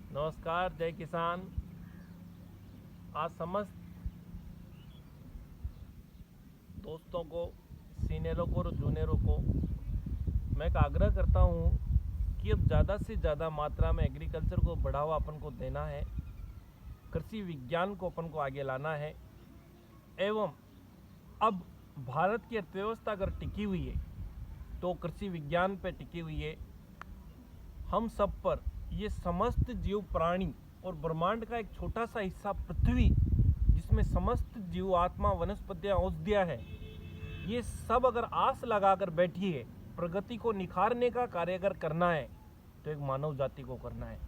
नमस्कार, जय किसान। आज समस्त दोस्तों को, सीनियरों को और जूनियरों को मैं एक आग्रह करता हूँ कि अब ज़्यादा से ज़्यादा मात्रा में एग्रीकल्चर को बढ़ावा अपन को देना है, कृषि विज्ञान को अपन को आगे लाना है। एवं अब भारत की अर्थव्यवस्था अगर टिकी हुई है तो कृषि विज्ञान पर टिकी हुई है। हम सब पर ये समस्त जीव प्राणी और ब्रह्मांड का एक छोटा सा हिस्सा पृथ्वी, जिसमें समस्त जीव आत्मा, वनस्पतियाँ, औषधियाँ हैं, ये सब अगर आस लगाकर बैठी है, प्रगति को निखारने का कार्य अगर करना है तो एक मानव जाति को करना है।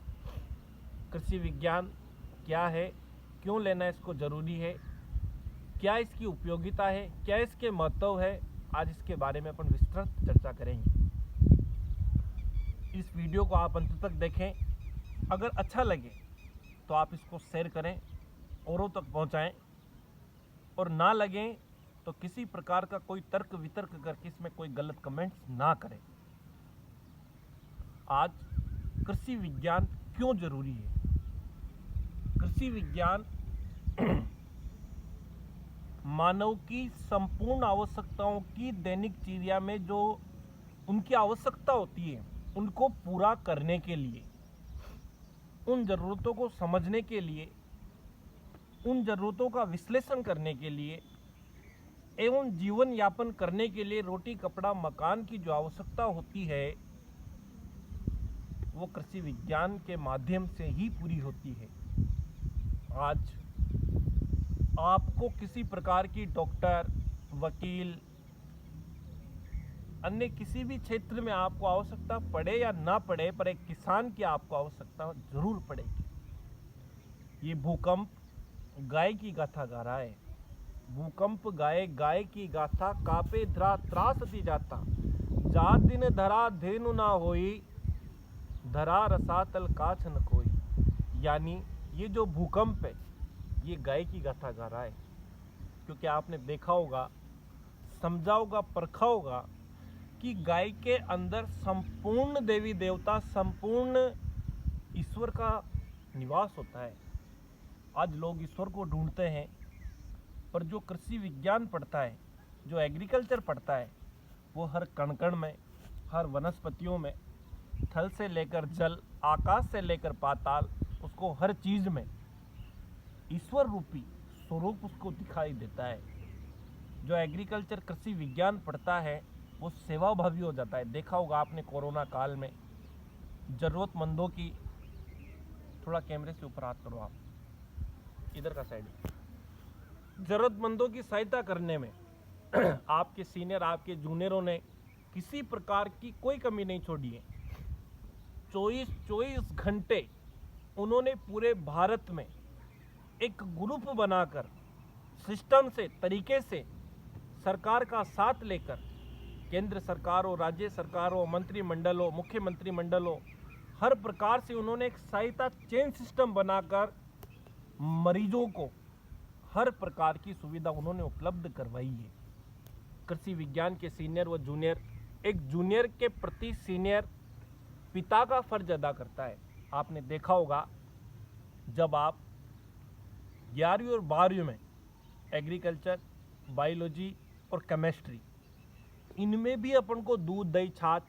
कृषि विज्ञान क्या है, क्यों लेना इसको ज़रूरी है, क्या इसकी उपयोगिता है, क्या इसके महत्व है, आज इसके बारे में अपन विस्तृत चर्चा करेंगे। इस वीडियो को आप अंत तक देखें। अगर अच्छा लगे तो आप इसको शेयर करें, औरों तक पहुंचाएं, और ना लगे तो किसी प्रकार का कोई तर्क वितर्क करके इसमें कोई गलत कमेंट्स ना करें। आज कृषि विज्ञान क्यों जरूरी है। कृषि विज्ञान मानव की संपूर्ण आवश्यकताओं की दैनिक चर्या में जो उनकी आवश्यकता होती है, उनको पूरा करने के लिए, उन ज़रूरतों को समझने के लिए, उन ज़रूरतों का विश्लेषण करने के लिए एवं जीवन यापन करने के लिए रोटी कपड़ा मकान की जो आवश्यकता होती है, वो कृषि विज्ञान के माध्यम से ही पूरी होती है। आज आपको किसी प्रकार की डॉक्टर, वकील, अन्य किसी भी क्षेत्र में आपको आवश्यकता पड़े या ना पड़े, पर एक किसान की आपको आवश्यकता जरूर पड़ेगी। ये भूकंप गाय की गाथा गा रहा है। भूकंप गाय गाय की गाथा, कापे धरा त्रास दी जाता, जा दिन धरा धेनु ना होई, धरा रसातल काछ न कोई। यानी ये जो भूकंप है, ये गाय की गाथा गा रहा है। क्योंकि आपने देखा होगा, समझा होगा, परखा होगा कि गाय के अंदर संपूर्ण देवी देवता, संपूर्ण ईश्वर का निवास होता है। आज लोग ईश्वर को ढूंढते हैं, पर जो कृषि विज्ञान पढ़ता है, जो एग्रीकल्चर पढ़ता है, वो हर कण कण में, हर वनस्पतियों में, थल से लेकर जल, आकाश से लेकर पाताल, उसको हर चीज में ईश्वर रूपी स्वरूप उसको दिखाई देता है। जो एग्रीकल्चर कृषि विज्ञान पढ़ता है वो सेवाभावी हो जाता है। देखा होगा आपने कोरोना काल में जरूरतमंदों की, थोड़ा कैमरे से ऊपर हाथ करो आप, इधर का साइड, जरूरतमंदों की सहायता करने में आपके सीनियर, आपके जूनियरों ने किसी प्रकार की कोई कमी नहीं छोड़ी है। 24 घंटे उन्होंने पूरे भारत में एक ग्रुप बनाकर, सिस्टम से, तरीके से, सरकार का साथ लेकर, केंद्र सरकार हो, राज्य सरकार हो, मंत्रिमंडल हो, मुख्यमंत्री मंडल हो, हर प्रकार से उन्होंने एक सहायता चेन सिस्टम बनाकर मरीजों को हर प्रकार की सुविधा उन्होंने उपलब्ध करवाई है। कृषि विज्ञान के सीनियर व जूनियर, एक जूनियर के प्रति सीनियर पिता का फर्ज अदा करता है। आपने देखा होगा, जब आप 11वीं और 12वीं में एग्रीकल्चर, बायोलॉजी और केमिस्ट्री, इनमें भी अपन को दूध, दही, छाछ,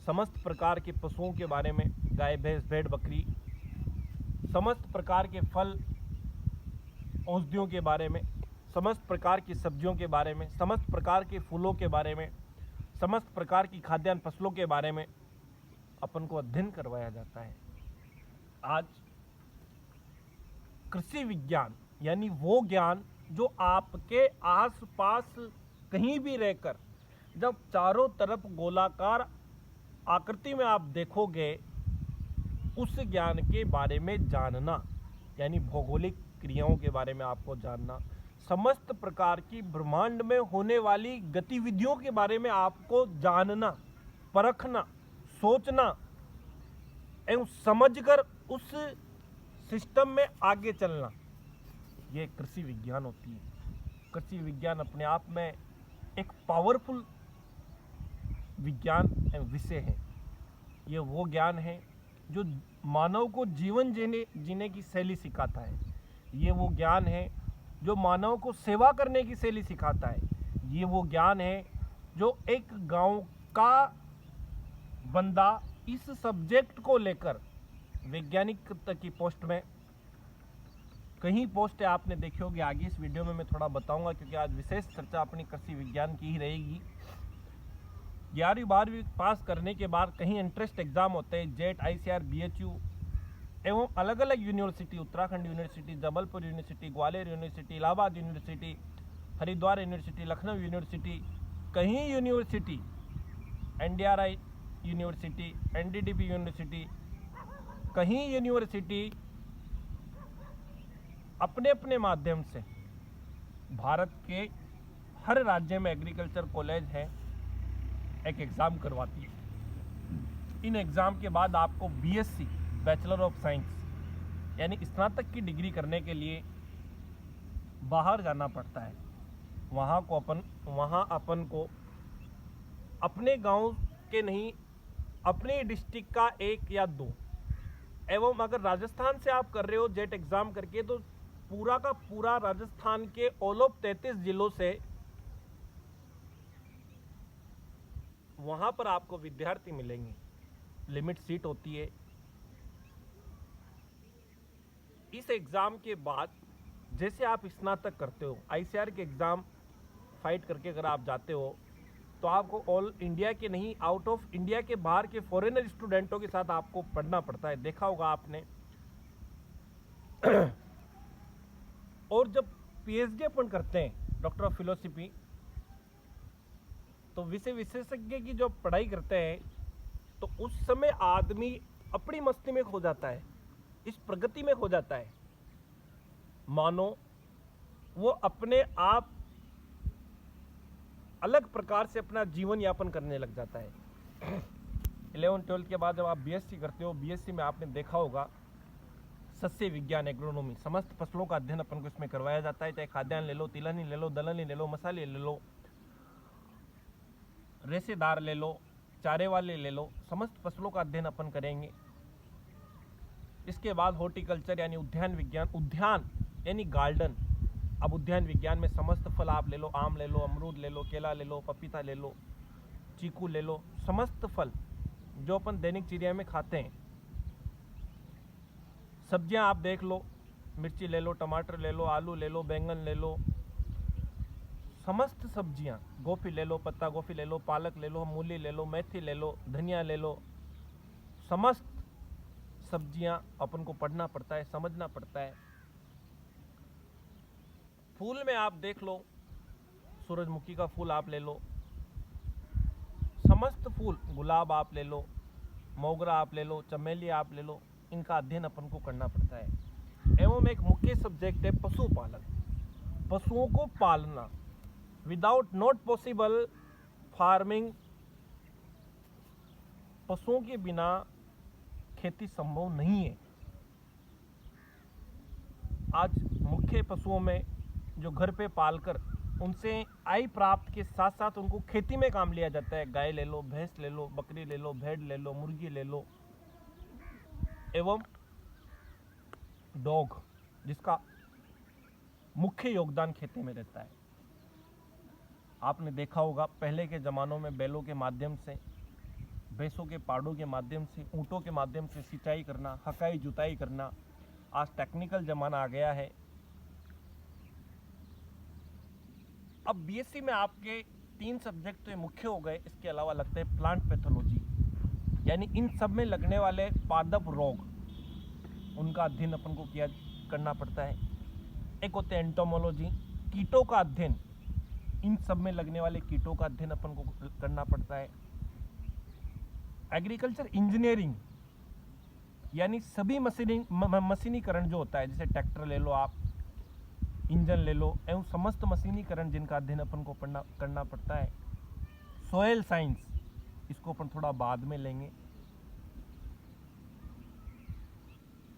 समस्त प्रकार के पशुओं के बारे में, गाय, भैंस, भेड़, बकरी, समस्त प्रकार के फल, औषधियों के बारे में, समस्त प्रकार की सब्जियों के बारे में, समस्त प्रकार के फूलों के बारे में, समस्त प्रकार की खाद्यान्न फसलों के बारे में अपन को अध्ययन करवाया जाता है। आज कृषि विज्ञान यानी वो ज्ञान जो आपके आसपास कहीं भी रहकर, जब चारों तरफ गोलाकार आकृति में आप देखोगे, उस ज्ञान के बारे में जानना, यानी भौगोलिक क्रियाओं के बारे में आपको जानना, समस्त प्रकार की ब्रह्मांड में होने वाली गतिविधियों के बारे में आपको जानना, परखना, सोचना एवं समझकर उस सिस्टम में आगे चलना, ये कृषि विज्ञान होती है। कृषि विज्ञान अपने आप में एक पावरफुल विज्ञान एवं विषय है। ये वो ज्ञान है जो मानव को जीवन जीने की शैली सिखाता है। ये वो ज्ञान है जो मानव को सेवा करने की शैली सिखाता है। ये वो ज्ञान है जो एक गांव का बंदा इस सब्जेक्ट को लेकर वैज्ञानिक तक की पोस्ट में, कहीं पोस्ट आपने देखी होगी, आगे इस वीडियो में मैं थोड़ा बताऊंगा, क्योंकि आज विशेष चर्चा अपनी कृषि विज्ञान की ही रहेगी। 11वीं 12वीं पास करने के बाद कहीं एंट्रेंस एग्जाम होते हैं, जेट, ICAR, BHU एवं अलग अलग university, Uttarakhand university, Jabalpur university, Gwalior university, Allahabad university, Haridwar university, Lucknow university, कहीं university, NDRI university, NDDB university, कहीं यूनिवर्सिटी अपने अपने माध्यम से भारत के हर राज्य में एग्रीकल्चर कॉलेज है, एक एग्ज़ाम करवाती है। इन एग्ज़ाम के बाद आपको BSc, बैचलर ऑफ साइंस यानी स्नातक की डिग्री करने के लिए बाहर जाना पड़ता है। वहाँ अपन को अपने गांव के नहीं, अपने डिस्ट्रिक्ट का 1 या 2, एवं अगर राजस्थान से आप कर रहे हो जेट एग्ज़ाम करके, तो पूरा का पूरा राजस्थान के ऑल ऑफ 33 जिलों से वहां पर आपको विद्यार्थी मिलेंगे। लिमिट सीट होती है। इस एग्जाम के बाद जैसे आप स्नातक करते हो, ICAR के एग्जाम फाइट करके अगर आप जाते हो, तो आपको ऑल इंडिया के नहीं, आउट ऑफ इंडिया के बाहर के फॉरेनर स्टूडेंटों के साथ आपको पढ़ना पड़ता है। देखा होगा आपने। और जब PhD अपन करते हैं, डॉक्टर ऑफ फिलोसफी, तो विषय विशेषज्ञ की जो पढ़ाई करते हैं, तो उस समय आदमी अपनी मस्ती में खो जाता है, इस प्रगति में खो जाता है, मानो वो अपने आप अलग प्रकार से अपना जीवन यापन करने लग जाता है। 11th-12th के बाद जब आप BSc करते हो, BSc में आपने देखा होगा सस्य विज्ञान, एग्रोनॉमी, समस्त फसलों का अध्ययन अपन को इसमें करवाया जाता है। चाहे खाद्यान्न ले लो, तिलहनी ले लो, दलहनी ले लो, मसाले ले लो, रेशेदार ले लो, चारे वाले ले लो, समस्त फसलों का अध्ययन अपन करेंगे। इसके बाद हॉर्टिकल्चर यानी उद्यान विज्ञान, उद्यान यानी गार्डन। अब उद्यान विज्ञान में समस्त फल आप ले लो, आम ले लो, अमरूद ले लो, केला ले लो, पपीता ले लो, चीकू ले लो, समस्त फल जो अपन दैनिक चिड़िया में खाते हैं। सब्जियां आप देख लो, मिर्ची ले लो, टमाटर ले लो, आलू ले लो, बैंगन ले लो, समस्त सब्जियां, गोभी ले लो, पत्ता गोभी ले लो, पालक ले लो, मूली ले लो, मेथी ले लो, धनिया ले लो, समस्त सब्जियां अपन को पढ़ना पड़ता है, समझना पड़ता है। फूल में आप देख लो, सूरजमुखी का फूल आप ले लो, समस्त फूल, गुलाब आप ले लो, मोगरा आप ले लो, चमेली आप ले लो, इनका अध्ययन अपन को करना पड़ता है। एवं एक मुख्य सब्जेक्ट है पशुपालन, पशुओं को पालना। विदाउट नॉट पॉसिबल फार्मिंग, पशुओं के बिना खेती संभव नहीं है। आज मुख्य पशुओं में जो घर पे पालकर उनसे आय प्राप्त के साथ साथ उनको खेती में काम लिया जाता है। गाय ले लो, भैंस ले लो, बकरी ले लो, भेड़ ले लो, मुर्गी ले लो, एवं डॉग, जिसका मुख्य योगदान खेती में रहता है। आपने देखा होगा पहले के ज़मानों में बैलों के माध्यम से, भैंसों के पाड़ों के माध्यम से, ऊँटों के माध्यम से सिंचाई करना, हकाई जुताई करना। आज टेक्निकल ज़माना आ गया है। अब BSc में आपके 3 सब्जेक्ट तो मुख्य हो गए, इसके अलावा लगते हैं प्लांट पैथोलॉजी, यानी इन सब में लगने वाले पादप रोग, उनका अध्ययन अपन को करना पड़ता है। एक होते हैं एंटोमोलॉजी, कीटों का अध्ययन, इन सब में लगने वाले कीटों का अध्ययन अपन को करना पड़ता है। एग्रीकल्चर इंजीनियरिंग, यानी सभी मशीनीकरण जो होता है, जैसे ट्रैक्टर ले लो आप, इंजन ले लो, एवं समस्त मशीनीकरण जिनका अध्ययन अपन को करना पड़ता है। सोयल साइंस, इसको अपन थोड़ा बाद में लेंगे।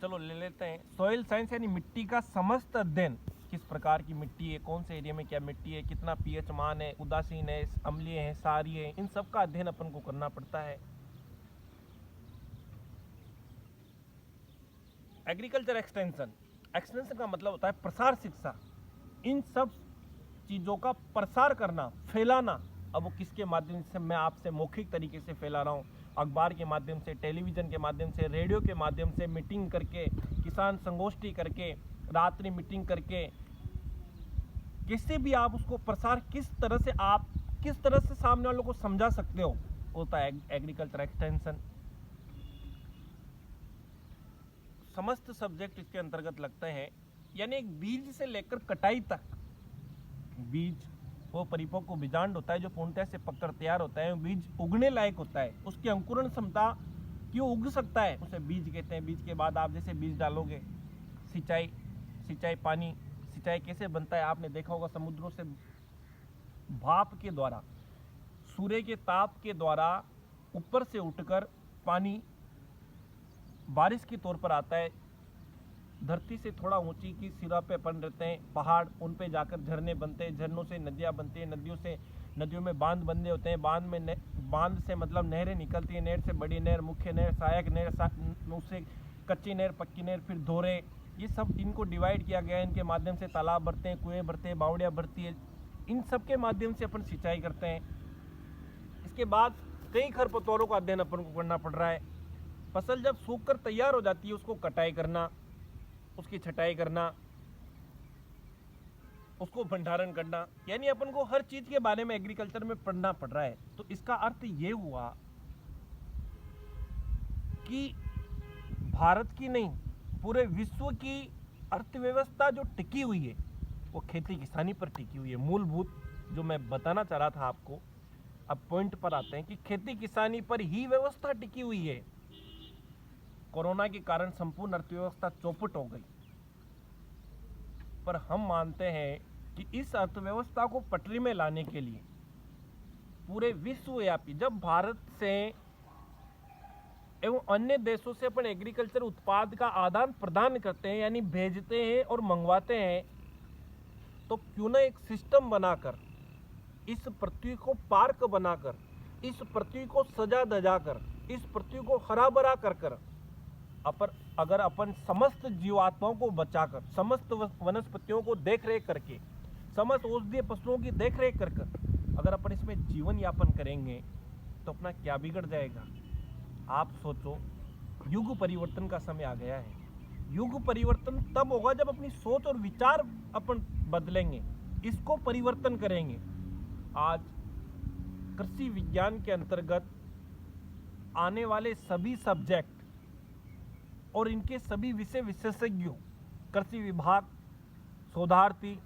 चलो ले लेते हैं सोयल साइंस, यानी मिट्टी का समस्त अध्ययन। किस प्रकार की मिट्टी है, कौन से एरिया में क्या मिट्टी है, कितना pH मान है, उदासीन है, अम्लीय है, क्षारीय है, इन सब का अध्ययन अपन को करना पड़ता है। एग्रीकल्चर एक्सटेंशन, एक्सटेंशन का मतलब होता है प्रसार शिक्षा। इन सब चीज़ों का प्रसार करना, फैलाना। अब वो किसके माध्यम से, मैं आपसे मौखिक तरीके से फैला रहा हूँ, अखबार के माध्यम से, टेलीविज़न के माध्यम से, रेडियो के माध्यम से, मीटिंग करके, किसान संगोष्ठी करके, रात्रि मीटिंग करके, किसी भी आप उसको प्रसार किस तरह से, आप किस तरह से सामने वालों को समझा सकते हो, होता है एग्रीकल्चर एक्सटेंशन। समस्त सब्जेक्ट इसके अंतर्गत लगते हैं, यानी एक बीज से लेकर कटाई तक। बीज वो परिपक्व बीजांड होता है जो पूर्णतः से पककर तैयार होता है, बीज उगने लायक होता है, उसकी अंकुरण क्षमता कि वो उग सकता है, उसे बीज कहते हैं। बीज के बाद आप जैसे बीज डालोगे, सिंचाई पानी, सिंचाई कैसे बनता है आपने देखा होगा, समुद्रों से भाप के द्वारा, सूर्य के ताप के द्वारा ऊपर से उठकर पानी बारिश के तौर पर आता है, धरती से थोड़ा ऊंची की सिरा पे अपन रहते हैं, पहाड़, उन पे जाकर झरने बनते हैं, झरनों से नदियाँ बनती हैं, नदियों में बांध बंधे होते हैं, बांध से मतलब नहरें निकलती हैं, नहर से बड़ी नहर, मुख्य नहर, सहायक नहर, उससे कच्ची नहर, पक्की नहर, फिर धोरे, ये सब इनको डिवाइड किया गया है। इनके माध्यम से तालाब भरते हैं, कुएँ भरते हैं, बावड़ियाँ भरती है, इन सब के माध्यम से अपन सिंचाई करते हैं। इसके बाद कई खरपतवारों का अध्ययन अपन को करना पड़ रहा है। फसल जब सूख कर तैयार हो जाती है, उसको कटाई करना, उसकी छटाई करना, उसको भंडारण करना, यानी अपन को हर चीज के बारे में एग्रीकल्चर में पढ़ना पड़ रहा है। तो इसका अर्थ ये हुआ कि भारत की नहीं, पूरे विश्व की अर्थव्यवस्था जो टिकी हुई है वो खेती किसानी पर टिकी हुई है। मूलभूत जो मैं बताना चाह रहा था आपको, अब पॉइंट पर आते हैं कि खेती किसानी पर ही व्यवस्था टिकी हुई है। कोरोना के कारण संपूर्ण अर्थव्यवस्था चौपट हो गई, पर हम मानते हैं कि इस अर्थव्यवस्था को पटरी में लाने के लिए पूरे विश्वव्यापी, जब भारत से एवं अन्य देशों से अपन एग्रीकल्चर उत्पाद का आदान प्रदान करते हैं, यानी भेजते हैं और मंगवाते हैं, तो क्यों ना एक सिस्टम बनाकर, इस पृथ्वी को पार्क बनाकर, इस पृथ्वी को सजा धजा कर, इस पृथ्वी को हरा भरा कर अगर अपन समस्त जीवात्माओं को बचाकर, समस्त वनस्पतियों को देख रेख करके, समस्त औषधीय फसलों की देख रेख कर अगर अपन इसमें जीवन यापन करेंगे तो अपना क्या बिगड़ जाएगा। आप सोचो, युग परिवर्तन का समय आ गया है। युग परिवर्तन तब होगा जब अपनी सोच और विचार अपन बदलेंगे, इसको परिवर्तन करेंगे। आज कृषि विज्ञान के अंतर्गत आने वाले सभी सब्जेक्ट और इनके सभी विषय विशेषज्ञों, कृषि विभाग, शोधार्थी,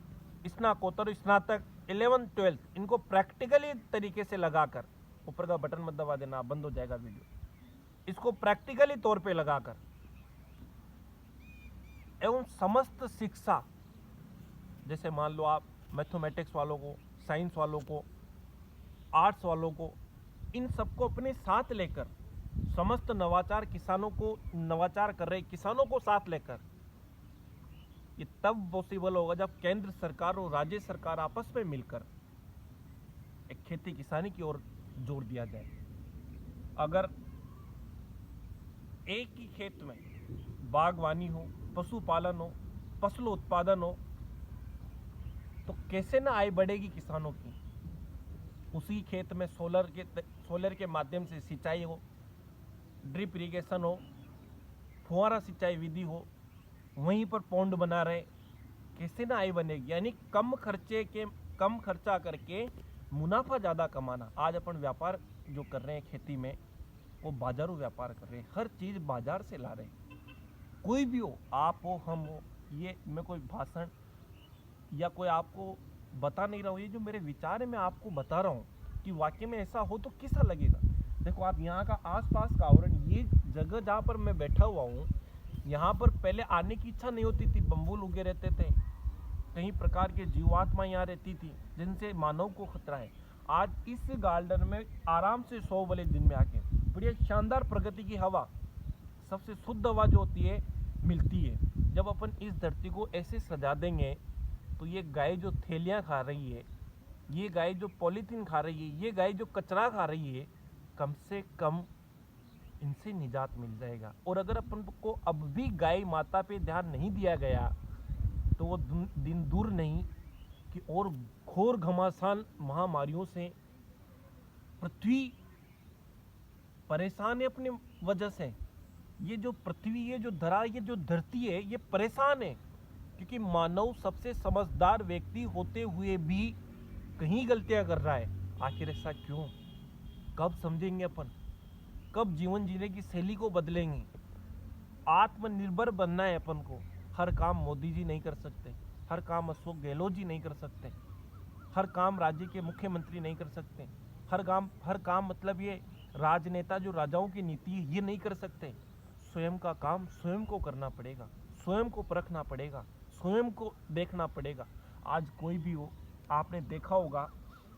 स्नाकोत्तर, स्नातक, 11th 12th, इनको प्रैक्टिकली तरीके से लगाकर, ऊपर का बटन मत दबा देना, बंद हो जाएगा वीडियो, इसको प्रैक्टिकली तौर पे लगाकर एवं समस्त शिक्षा, जैसे मान लो आप मैथमेटिक्स वालों को, साइंस वालों को, आर्ट्स वालों को, इन सबको अपने साथ लेकर, समस्त नवाचार किसानों को, नवाचार कर रहे किसानों को साथ लेकर, ये तब पॉसिबल होगा जब केंद्र सरकार और राज्य सरकार आपस में मिलकर एक खेती किसानी की ओर जोर दिया जाए। अगर एक ही खेत में बागवानी हो, पशुपालन हो, फसल उत्पादन हो, तो कैसे ना आय बढ़ेगी किसानों की। उसी खेत में सोलर के माध्यम से सिंचाई हो, ड्रिप इरिगेशन हो, फुहारा सिंचाई विधि हो, वहीं पर पौंड बना रहे, कैसे ना आय बनेगी। यानी कम खर्चा करके मुनाफा ज़्यादा कमाना। आज अपन व्यापार जो कर रहे हैं खेती में, वो बाजारू व्यापार कर रहे हैं, हर चीज़ बाजार से ला रहे हैं। कोई भी हो, आप हो, हम हो, ये मैं कोई भाषण या कोई आपको बता नहीं रहा हूँ, ये जो मेरे विचार है मैं आपको बता रहा हूँ कि वाकई में ऐसा हो तो कैसा लगेगा। देखो आप यहाँ का आसपास का आवरण, ये जगह जहाँ पर मैं बैठा हुआ हूँ, यहाँ पर पहले आने की इच्छा नहीं होती थी, बम्बूल उगे रहते थे, कई प्रकार के जीवात्मा यहाँ रहती थी जिनसे मानव को खतरा है। आज इस गार्डन में आराम से 100 वाले दिन में आके बढ़िया शानदार प्रगति की हवा, सबसे शुद्ध हवा जो होती है मिलती है। जब अपन इस धरती को ऐसे सजा देंगे तो ये गाय जो थैलियाँ खा रही है, ये गाय जो पॉलीथीन खा रही है, ये गाय जो कचरा खा रही है, कम से कम इनसे निजात मिल जाएगा। और अगर अपन को अब भी गाय माता पे ध्यान नहीं दिया गया तो वो दिन दूर नहीं कि और घोर घमासान महामारियों से पृथ्वी परेशान है अपने वजह से। ये जो पृथ्वी, ये जो धरा, ये जो धरती है, ये परेशान है क्योंकि मानव सबसे समझदार व्यक्ति होते हुए भी कहीं गलतियां कर रहा है। आखिर ऐसा क्यों? कब समझेंगे अपन? कब जीवन जीने की शैली को बदलेंगे? आत्मनिर्भर बनना है अपन को। हर काम मोदी जी नहीं कर सकते, हर काम अशोक गहलोत जी नहीं कर सकते, हर काम राज्य के मुख्यमंत्री नहीं कर सकते, हर काम मतलब ये राजनेता जो राजाओं की नीति है ये नहीं कर सकते। स्वयं का काम स्वयं को करना पड़ेगा, स्वयं को परखना पड़ेगा, स्वयं को देखना पड़ेगा। आज कोई भी हो, आपने देखा होगा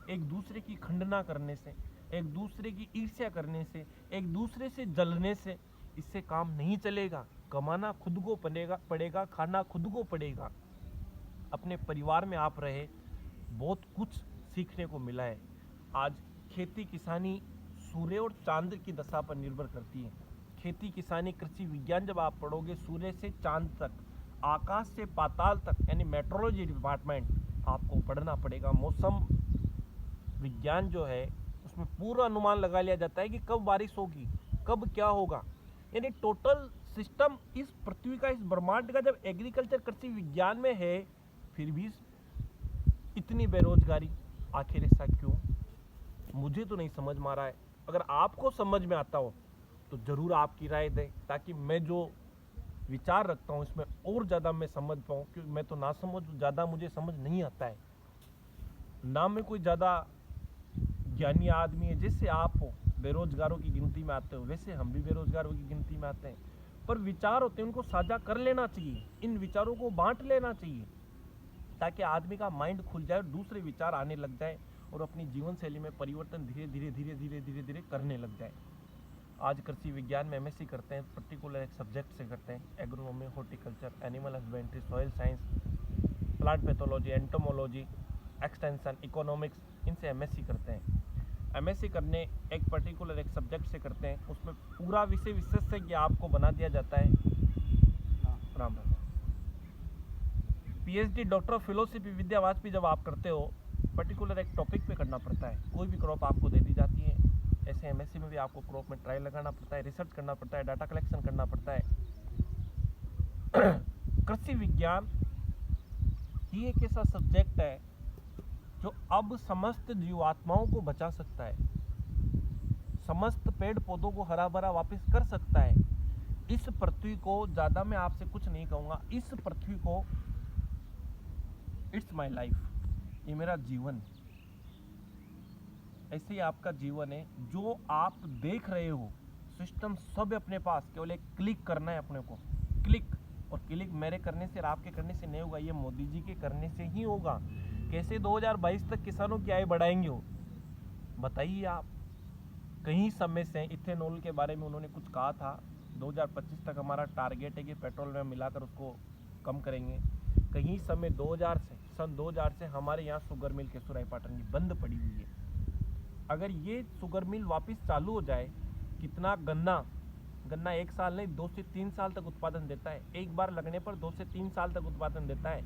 एक दूसरे की खंडना करने से, एक दूसरे की ईर्ष्या करने से, एक दूसरे से जलने से इससे काम नहीं चलेगा। कमाना खुद को पड़ेगा, खाना खुद को पड़ेगा। अपने परिवार में आप रहे, बहुत कुछ सीखने को मिला है। आज खेती किसानी सूर्य और चांद की दशा पर निर्भर करती है। खेती किसानी कृषि विज्ञान जब आप पढ़ोगे, सूर्य से चांद तक, आकाश से पाताल तक, यानी मेट्रोलॉजी डिपार्टमेंट आपको पढ़ना पड़ेगा। मौसम विज्ञान जो है उसमें पूरा अनुमान लगा लिया जाता है कि कब बारिश होगी, कब क्या होगा। यानी टोटल सिस्टम इस पृथ्वी का, इस ब्रह्मांड का जब एग्रीकल्चर कृषि विज्ञान में है, फिर भी इतनी बेरोजगारी। आखिर ऐसा क्यों? मुझे तो नहीं समझ में आ रहा है। अगर आपको समझ में आता हो तो जरूर आपकी राय दें, ताकि मैं जो विचार रखता हूँ इसमें और ज़्यादा मैं समझ पाऊँ, क्योंकि मैं तो ना समझ, ज़्यादा मुझे समझ नहीं आता है। ना मैं कोई ज़्यादा ज्ञानी आदमी है, जैसे आप हो बेरोजगारों की गिनती में आते हो, वैसे हम भी बेरोजगारों की गिनती में आते हैं। पर विचार होते हैं, उनको साझा कर लेना चाहिए, इन विचारों को बांट लेना चाहिए, ताकि आदमी का माइंड खुल जाए, दूसरे विचार आने लग जाए और अपनी जीवन शैली में परिवर्तन धीरे धीरे करने लग जाए। आज कृषि विज्ञान में एमएससी करते हैं, पर्टिकुलर एक सब्जेक्ट से करते हैं, agronomy, horticulture, animal husbandry, soil science, plant pathology, entomology, extension, economics, इनसे एमएससी करते हैं। एमएससी करने एक पर्टिकुलर एक सब्जेक्ट से करते हैं, उसमें पूरा विषय विशेषज्ञ आपको बना दिया जाता है। Ram Ram. PhD, doctor of philosophy, Vidya Vajpayee जब आप करते हो, पर्टिकुलर एक टॉपिक पे करना पड़ता है। कोई भी क्रॉप आपको दे दी जाती है, ऐसे एमएससी में भी आपको क्रॉप में ट्रायल लगाना पड़ता है, रिसर्च करना पड़ता है, डाटा कलेक्शन करना पड़ता है। कृषि विज्ञान ही एक ऐसा सब्जेक्ट है जो अब समस्त जीवात्माओं को बचा सकता है, समस्त पेड़ पौधों को हरा भरा वापस कर सकता है। इस पृथ्वी को, ज़्यादा मैं आपसे कुछ नहीं कहूँगा, इस पृथ्वी को, इट्स माई लाइफ, ये मेरा जीवन है। ऐसे ही आपका जीवन है। जो आप देख रहे हो सिस्टम सब अपने पास, केवल एक क्लिक करना है अपने को, क्लिक। और क्लिक मेरे करने से और आपके करने से नहीं होगा, ये मोदी जी के करने से ही होगा। कैसे 2022 तक किसानों की आय बढ़ाएंगे हो, बताइए आप। कहीं समय से इथेनॉल के बारे में उन्होंने कुछ कहा था, 2025 तक हमारा टारगेट है कि पेट्रोल में मिलाकर उसको कम करेंगे। कहीं समय 2000 से, सन 2000 से हमारे यहाँ शुगर मिल के सुराईपाटन की बंद पड़ी हुई है। अगर ये शुगर मिल वापस चालू हो जाए, कितना गन्ना एक साल नहीं 2 से 3 साल तक उत्पादन देता है। एक बार लगने पर 2 से 3 साल तक उत्पादन देता है।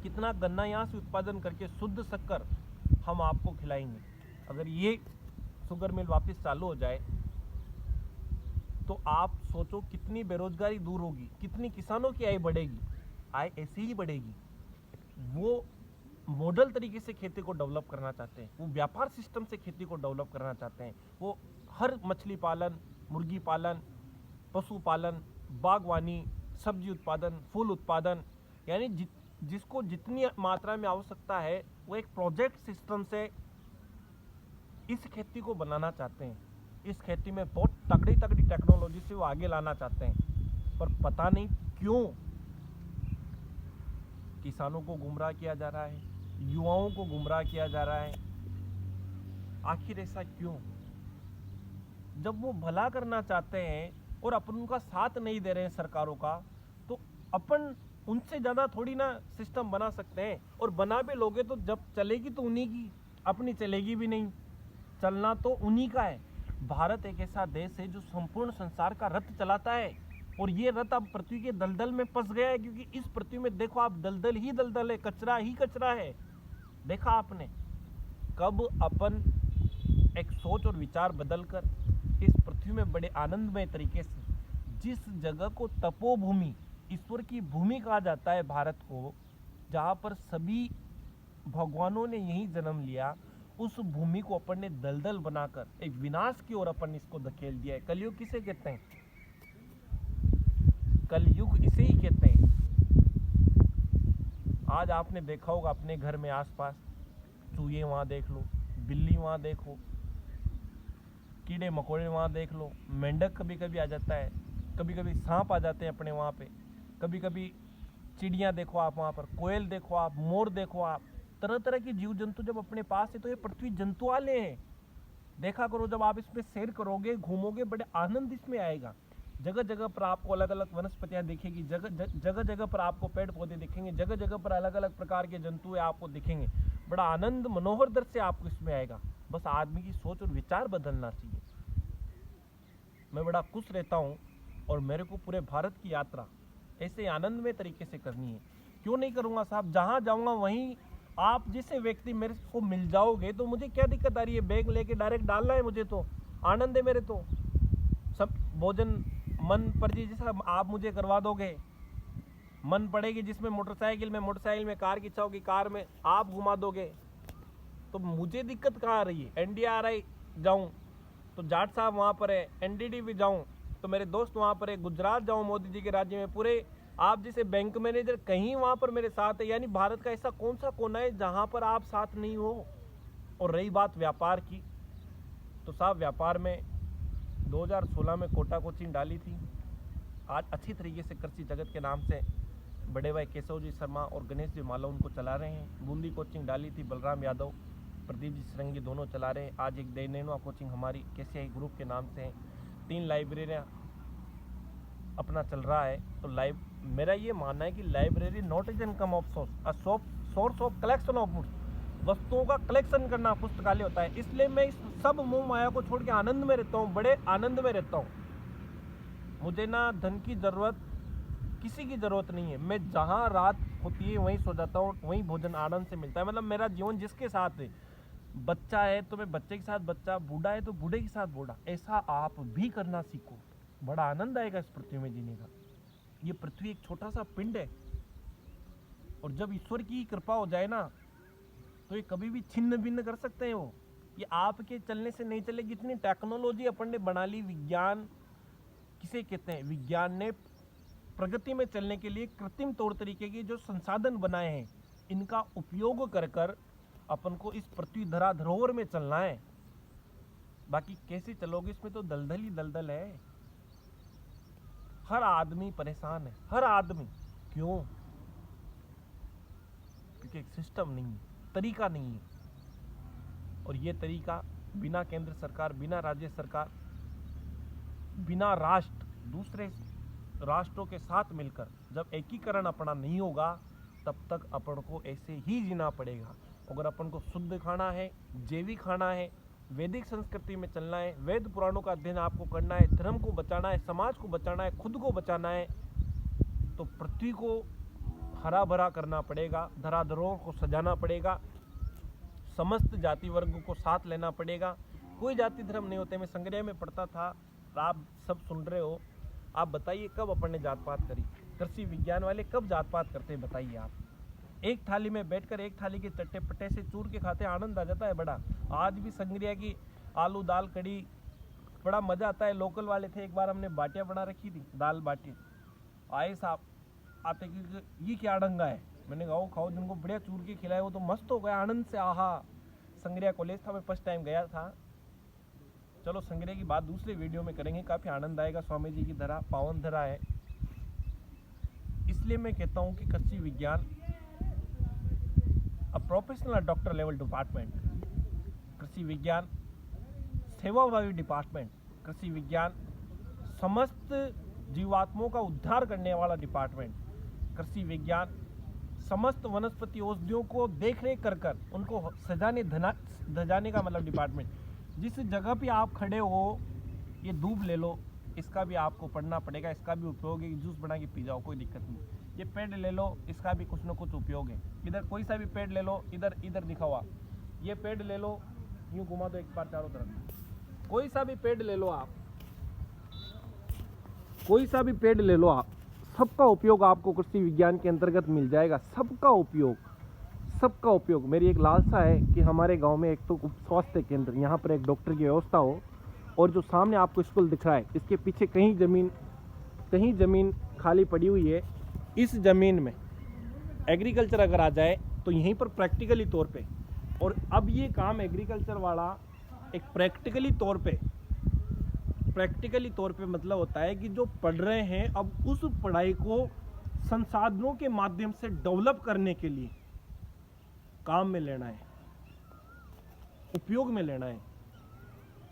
कितना गन्ना यहाँ से उत्पादन करके शुद्ध शक्कर हम आपको खिलाएंगे। अगर ये शुगर मिल वापस चालू हो जाए तो आप सोचो कितनी बेरोजगारी दूर होगी, कितनी किसानों की आय बढ़ेगी। आय ऐसे ही बढ़ेगी। वो मॉडल तरीके से खेती को डेवलप करना चाहते हैं, वो व्यापार सिस्टम से खेती को डेवलप करना चाहते हैं। वो हर मछली पालन, मुर्गी पालन, पशुपालन, बागवानी, सब्जी उत्पादन, फूल उत्पादन, यानी जिसको जितनी मात्रा में आवश्यकता है, वो एक प्रोजेक्ट सिस्टम से इस खेती को बनाना चाहते हैं। इस खेती में बहुत तगड़ी टेक्नोलॉजी से वो आगे लाना चाहते हैं। पर पता नहीं क्यों किसानों को गुमराह किया जा रहा है, युवाओं को गुमराह किया जा रहा है। आखिर ऐसा क्यों? जब वो भला करना चाहते हैं और अपन उनका साथ नहीं दे रहे हैं सरकारों का, तो अपन उनसे ज़्यादा थोड़ी ना सिस्टम बना सकते हैं। और बना भी लोगे तो जब चलेगी तो उन्हीं की, अपनी चलेगी भी नहीं। चलना तो उन्हीं का है। भारत एक ऐसा देश है जो संपूर्ण संसार का रथ चलाता है, और ये रथ अब पृथ्वी के दलदल में फंस गया है, क्योंकि इस पृथ्वी में देखो आप, दलदल ही दलदल है, कचरा ही कचरा है। देखा आपने कब अपन एक सोच और विचार बदलकर इस पृथ्वी में बड़े आनंदमय तरीके से, जिस जगह को तपोभूमि, ईश्वर की भूमि कहा जाता है भारत को, जहाँ पर सभी भगवानों ने यही जन्म लिया, उस भूमि को अपन ने दलदल बनाकर एक विनाश की ओर अपन इसको धकेल दिया है। कलयुग किसे कहते हैं? कलयुग इसे ही कहते हैं। आज आपने देखा होगा अपने घर में आसपास, चूहे वहाँ देख लो, बिल्ली वहाँ देखो, कीड़े मकोड़े वहाँ देख लो, मेंढक कभी कभी आ जाता है, कभी कभी सांप आ जाते हैं अपने वहाँ पे, कभी कभी चिड़ियाँ देखो आप वहाँ पर, कोयल देखो आप, मोर देखो आप, तरह तरह के जीव जंतु जब अपने पास है तो ये पृथ्वी जंतु वाले हैं। देखा करो, जब आप इसमें सैर करोगे, घूमोगे, बड़े आनंद इसमें आएगा। जगह जगह पर आपको अलग अलग वनस्पतियाँ दिखेगी, जगह जगह पर आपको पेड़ पौधे दिखेंगे, जगह जगह पर अलग अलग प्रकार के जंतु आपको दिखेंगे। बड़ा आनंद, मनोहर दृश्य आपको इसमें आएगा। बस आदमी की सोच और विचार बदलना चाहिए। मैं बड़ा खुश रहता हूँ, और मेरे को पूरे भारत की यात्रा ऐसे आनंदमय तरीके से करनी है। क्यों नहीं करूँगा साहब? जहाँ जाऊँगा वहीं आप जैसे व्यक्ति मेरे को मिल जाओगे तो मुझे क्या दिक्कत आ रही है? बैग लेके डायरेक्ट डालना है मुझे, तो आनंद है मेरे। तो सब भोजन मन पर जैसा आप मुझे करवा दोगे, मन पड़ेगी जिसमें मोटरसाइकिल में, कार की इच्छा होगी कार में आप घुमा दोगे, तो मुझे दिक्कत कहाँ आ रही है? NDRI जाऊँ तो जाट साहब वहाँ पर है, NDDB जाऊँ तो मेरे दोस्त वहाँ पर है, गुजरात जाऊँ मोदी जी के राज्य में, पूरे आप जैसे बैंक मैनेजर कहीं वहाँ पर मेरे साथ है। यानी भारत का ऐसा कौन सा कोना है जहाँ पर आप साथ नहीं हो? और रही बात व्यापार की, तो साहब व्यापार में 2016 में कोटा कोचिंग डाली थी। आज अच्छी तरीके से कृषि जगत के नाम से बड़े भाई केशव जी शर्मा और गणेश जी माला उनको चला रहे हैं। बूंदी कोचिंग डाली थी, बलराम यादव, प्रदीप जी सरंगी दोनों चला रहे हैं। आज एक दैनेनवा कोचिंग हमारी KCI ग्रुप के नाम से है। 3 लाइब्रेरियाँ अपना चल रहा है। तो मेरा ये मानना है कि library not as income of source of collection of books, वस्तुओं का कलेक्शन करना पुस्तकालय होता है। इसलिए मैं इस सब मोह माया को छोड़ के आनंद में रहता हूँ, बड़े आनंद में रहता हूँ। मुझे ना धन की ज़रूरत, किसी की ज़रूरत नहीं है। मैं जहाँ रात होती है वहीं सो जाता हूँ, वहीं भोजन आनंद से मिलता है। मतलब मेरा जीवन जिसके साथ है, बच्चा है तो मैं बच्चे के साथ बच्चा, बूढ़ा है तो बूढ़े के साथ बूढ़ा, ऐसा आप भी करना सीखो। बड़ा आनंद आएगा इस पृथ्वी में जीने का। ये पृथ्वी एक छोटा सा पिंड है, और जब ईश्वर की कृपा हो जाए ना तो ये कभी भी छिन्न भिन्न कर सकते हैं। वो ये आपके चलने से नहीं चलेगी। इतनी टेक्नोलॉजी अपन ने बना ली। विज्ञान किसे कहते हैं? विज्ञान ने प्रगति में चलने के लिए कृत्रिम तौर तरीके के जो संसाधन बनाए हैं, इनका उपयोग कर कर अपन को इस पृथ्वी धरोहर में चलना है। बाकी कैसे चलोगे, इसमें तो दलदल ही दलदल है। हर आदमी परेशान है, हर आदमी। क्यों? क्योंकि एक सिस्टम नहीं है, तरीका नहीं है। और ये तरीका बिना केंद्र सरकार, बिना राज्य सरकार, बिना राष्ट्र, दूसरे राष्ट्रों के साथ मिलकर जब एकीकरण अपना नहीं होगा, तब तक अपन को ऐसे ही जीना पड़ेगा। अगर अपन को शुद्ध खाना है, जैविक खाना है, वैदिक संस्कृति में चलना है, वेद पुराणों का अध्ययन आपको करना है, धर्म को बचाना है, समाज को बचाना है, खुद को बचाना है, तो पृथ्वी को हरा भरा करना पड़ेगा, धराधरों को सजाना पड़ेगा, समस्त जाति वर्ग को साथ लेना पड़ेगा। कोई जाति धर्म नहीं होते। मैं संग्रह में पढ़ता था, आप सब सुन रहे हो। आप बताइए कब अपन ने जात पात करी? कृषि विज्ञान वाले कब जात पात करते हैं बताइए आप? एक थाली में बैठकर एक थाली के चट्टे पट्टे से चूर के खाते, आनंद आ जाता है बड़ा। आज भी संग्रिया की आलू दाल कड़ी बड़ा मज़ा आता है। लोकल वाले थे, एक बार हमने बाटियाँ बना रखी थी, दाल बाटी। आए साहब आते कि ये क्या डंगा है? मैंने कहा खाओ, जिनको बढ़िया चूर के खिलाए वो तो मस्त हो गया आनंद से। आहा, संग्रिया कॉलेज था, मैं फर्स्ट टाइम गया था। चलो संग्रिया की बात दूसरे वीडियो में करेंगे, काफ़ी आनंद आएगा। स्वामी जी की धरा पावन धरा है। इसलिए मैं कहता हूँ कि कृषि विज्ञान a professional doctor level department, कृषि विज्ञान सेवाभावी डिपार्टमेंट, कृषि विज्ञान समस्त जीवात्माओं का उद्धार करने वाला डिपार्टमेंट, कृषि विज्ञान समस्त वनस्पति औषधियों को देख रेख कर उनको सजाने धजाने का मतलब डिपार्टमेंट। जिस जगह पे आप खड़े हो, ये दूब ले लो, इसका भी आपको पढ़ना पड़ेगा, इसका भी उपयोग है, जूस बना के पी जाओ, कोई दिक्कत नहीं। ये पेड़ ले लो, इसका भी कुछ ना कुछ उपयोग है। इधर कोई सा भी पेड़ ले लो, इधर इधर दिखा हुआ ये पेड़ ले लो, यूँ घुमा दो एक बार चारों तरफ। कोई सा भी पेड़ ले लो आप, कोई सा भी पेड़ ले लो आप, सबका उपयोग आपको कृषि विज्ञान के अंतर्गत मिल जाएगा। सबका उपयोग, सबका उपयोग। मेरी एक लालसा है कि हमारे गांव में एक तो उप स्वास्थ्य केंद्र, यहाँ पर एक डॉक्टर की व्यवस्था हो, और जो सामने आपको स्कूल दिख रहा है इसके पीछे कहीं ज़मीन खाली पड़ी हुई है। इस ज़मीन में एग्रीकल्चर अगर आ जाए तो यहीं पर प्रैक्टिकली तौर पे, और अब ये काम एग्रीकल्चर वाला एक प्रैक्टिकली तौर पे मतलब होता है कि जो पढ़ रहे हैं अब उस पढ़ाई को संसाधनों के माध्यम से डेवलप करने के लिए काम में लेना है, उपयोग में लेना है।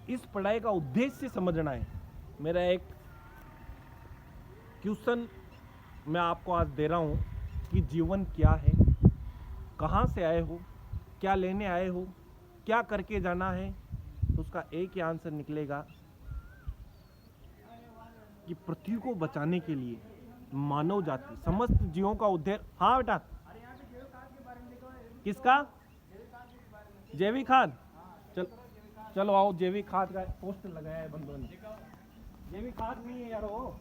इस पढ़ाई का उद्देश्य समझना है। मेरा एक क्वेश्चन मैं आपको आज दे रहा हूं कि जीवन क्या है, कहां से आए हो, क्या लेने आए हो, क्या करके जाना है, तो उसका एक ही आंसर निकलेगा कि पृथ्वी को बचाने के लिए मानव जाति समस्त जीवों का उद्धार। हाँ बेटा, किसका? जैविक खाद। चलो आओ, जैविक खाद का पोस्टर लगाया है बंदों ने। जैविक खाद नहीं है यार वो।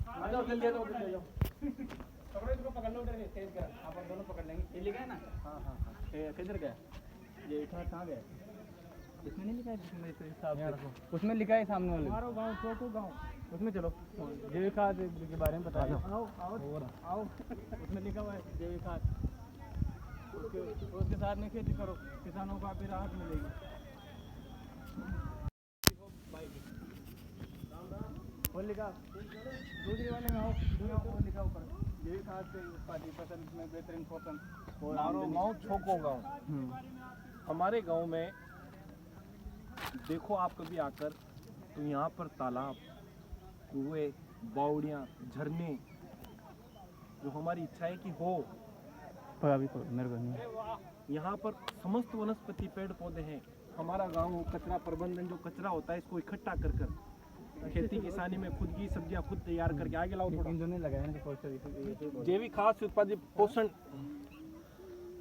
आ जाओ जल्दी, आ जाओ जल्दी, आ जाओ। पकड़ो इसको, पकड़ लो, उधर तेज कर, आप दोनों पकड़ लेंगे। ये लिखा है ना? हाँ हाँ हाँ। किधर गया ये? कहाँ गया? इसमें नहीं लिखा है? जिसमें इस हिसाब से उसमें लिखा है सामने वाले। हमारा गाँव, छोटू गाँव, उसमें चलो जैविक खाद के बारे में बता दो। आओ उसमें लिखा हुआ है जैविक खाद, उसके साथ में खेती करो, किसानों को भी राहत मिलेगी। वो लिखा दूसरी वाले में, आओ लिखा ऊपर जैविक खाद से उत्पादित फसल में बेहतरीन पोषण। हमारा गाँव छोको गाँव। हमारे गाँव में देखो आप कभी आकर तो यहाँ पर तालाब, कुएं, बावड़ियाँ, झरने, जो हमारी इच्छा है कि हो, पर अभी तो मेरे को नहीं। यहाँ पर समस्त वनस्पति पेड़ पौधे हैं। हमारा गांव कचरा प्रबंधन, जो कचरा होता है इसको इकट्ठा कर खेती किसानी में खुद की सब्जियां खुद तैयार करके आगे लाओ। थोड़ा जैविक खाद से उत्पादित पोषण,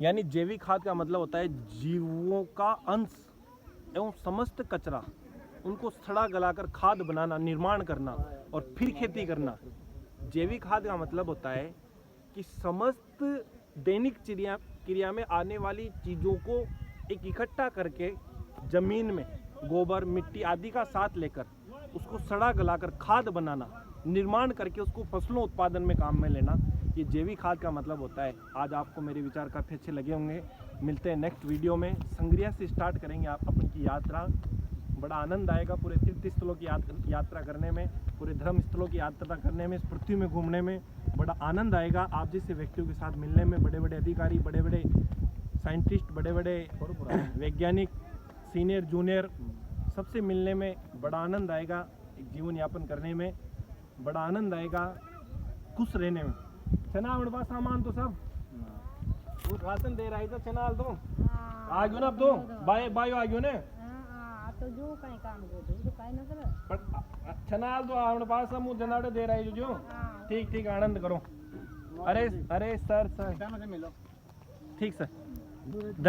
यानी जैविक खाद का मतलब होता है जीवों का अंश एवं समस्त कचरा उनको सड़ा गलाकर खाद बनाना, निर्माण करना और फिर खेती करना। जैविक खाद का मतलब होता है कि समस्त दैनिक क्रिया में आने वाली चीज़ों को एक इकट्ठा करके जमीन में गोबर, मिट्टी आदि का साथ लेकर उसको सड़ा गलाकर खाद बनाना, निर्माण करके उसको फसलों उत्पादन में काम में लेना, ये जैविक खाद का मतलब होता है। आज आपको मेरे विचार काफ़ी अच्छे लगे होंगे। मिलते हैं नेक्स्ट वीडियो में। संग्रिया से स्टार्ट करेंगे आप अपन की यात्रा। बड़ा आनंद आएगा पूरे तीर्थ स्थलों की यात्रा करने में, पूरे धर्म स्थलों की यात्रा करने में, इस पृथ्वी में घूमने में बड़ा आनंद आएगा। आप जैसे व्यक्तियों के साथ मिलने में, बड़े बड़े अधिकारी, बड़े बड़े साइंटिस्ट, बड़े बड़े वैज्ञानिक, सीनियर जूनियर, सबसे मिलने में बड़ा आनंद आएगा। एक जीवन यापन करने में बड़ा आनंद आएगा, खुश रहने में। चना हमारे पास सामान तो सब वो राशन दे रहा है तो चना दो आ गयो ना। अब दो बाय आ गयो ने तो जो कहीं काम को तो काई न करे पर चना दो हमारे पास हम जनाड़े दे रहा है जो। ठीक आनंद करो। अरे सर मिलो। ठीक सर।